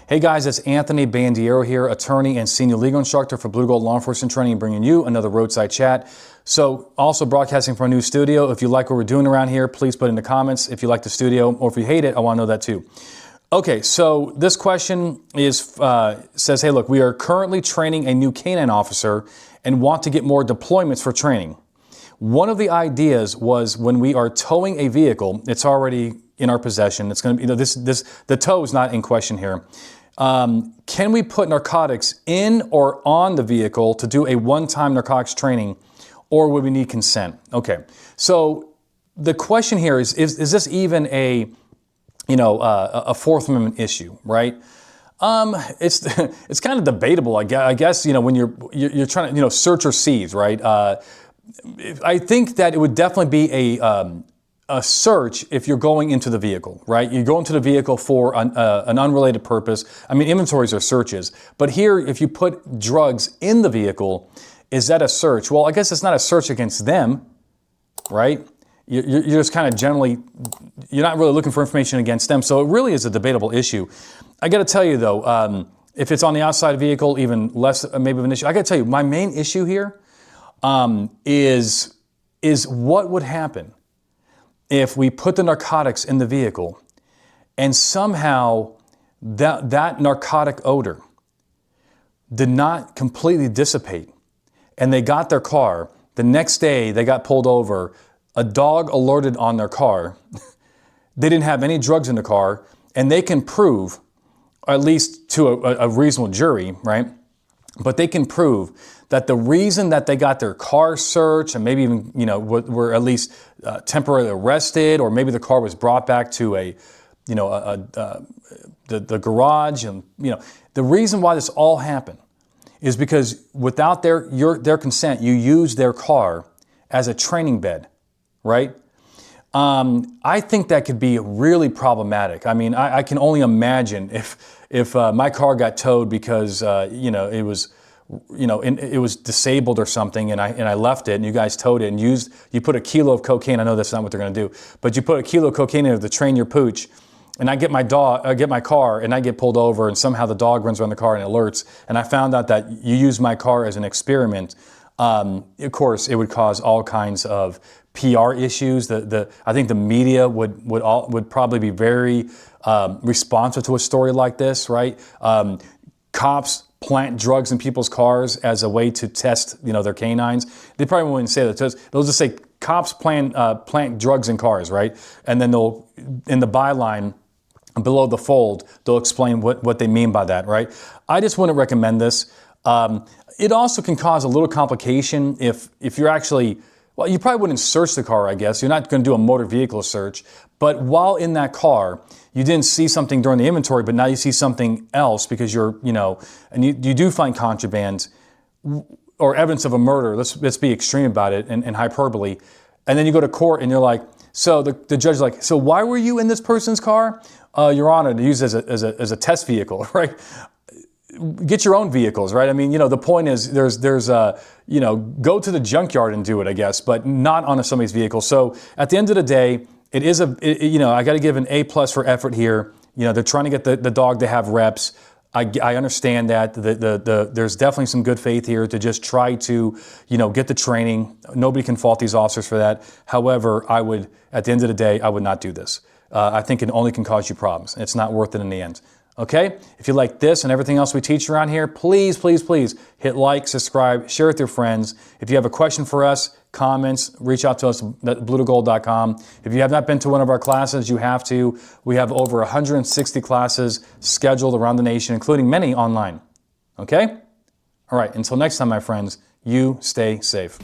Hey guys, it's Anthony Bandiero here, attorney and senior legal instructor for Blue Gold Law Enforcement Training, bringing you another Roadside Chat. So also broadcasting from a new studio. If you like what we're doing around here, please put in the comments if you like the studio, or if you hate it, I want to know that too. Okay, so this question is says, hey, look, we are currently training a new canine officer and want to get more deployments for training. One of the ideas was when we are towing a vehicle, it's already in our possession. It's going to be, the tow is not in question here. Can we put narcotics in or on the vehicle to do a one-time narcotics training, or would we need consent? Okay, so the question here is this even a Fourth Amendment issue, right? It's kind of debatable, I guess. When you're trying to search or seize, right? I think that it would definitely be a search if you're going into the vehicle, right? You go into the vehicle for an unrelated purpose. I mean, inventories are searches. But here, if you put drugs in the vehicle, is that a search? Well, I guess it's not a search against them, right? You're just kind of generally, you're not really looking for information against them. So it really is a debatable issue. I got to tell you, though, if it's on the outside vehicle, even less maybe of an issue. I got to tell you, my main issue here is what would happen if we put the narcotics in the vehicle and somehow that narcotic odor did not completely dissipate and they got their car. The next day they got pulled over, a dog alerted on their car, they didn't have any drugs in the car, and they can prove, at least to a reasonable jury, right? But they can prove that the reason that they got their car searched and maybe even, were at least temporarily arrested, or maybe the car was brought back to the garage, and the reason why this all happened is because without their consent, you used their car as a training bed, right? I think that could be really problematic. I mean, I can only imagine if my car got towed because it was disabled or something, and I left it, and you guys towed it and you put a kilo of cocaine. I know that's not what they're going to do, but you put a kilo of cocaine in to train your pooch, and I get my car, and I get pulled over, and somehow the dog runs around the car and alerts, and I found out that you used my car as an experiment. Of course, it would cause all kinds of PR issues. I think the media would probably be very responsive to a story like this, right? Cops plant drugs in people's cars as a way to test, their canines. They probably wouldn't say that. They'll just say cops plant drugs in cars, right? And then they'll, in the byline below the fold, they'll explain what they mean by that, right? I just wouldn't recommend this. It also can cause a little complication if you're actually, well, you probably wouldn't search the car, I guess. You're not going to do a motor vehicle search. But while in that car, you didn't see something during the inventory, but now you see something else because and you do find contraband or evidence of a murder. Let's be extreme about it and hyperbole. And then you go to court and you're like, so the judge is like, so why were you in this person's car? Your Honor, to use as a test vehicle, right? Get your own vehicles, right? I mean, the point is there's go to the junkyard and do it, I guess, but not on somebody's vehicle. So at the end of the day, it is I got to give an A+ for effort here. They're trying to get the dog to have reps. I understand that there's definitely some good faith here to just try to, get the training. Nobody can fault these officers for that. However, at the end of the day, I would not do this. I think it only can cause you problems. It's not worth it in the end. Okay? If you like this and everything else we teach around here, please, please, please hit like, subscribe, share with your friends. If you have a question for us, comments, reach out to us at bluetogold.com. If you have not been to one of our classes, you have to. We have over 160 classes scheduled around the nation, including many online. Okay? All right, until next time, my friends, you stay safe.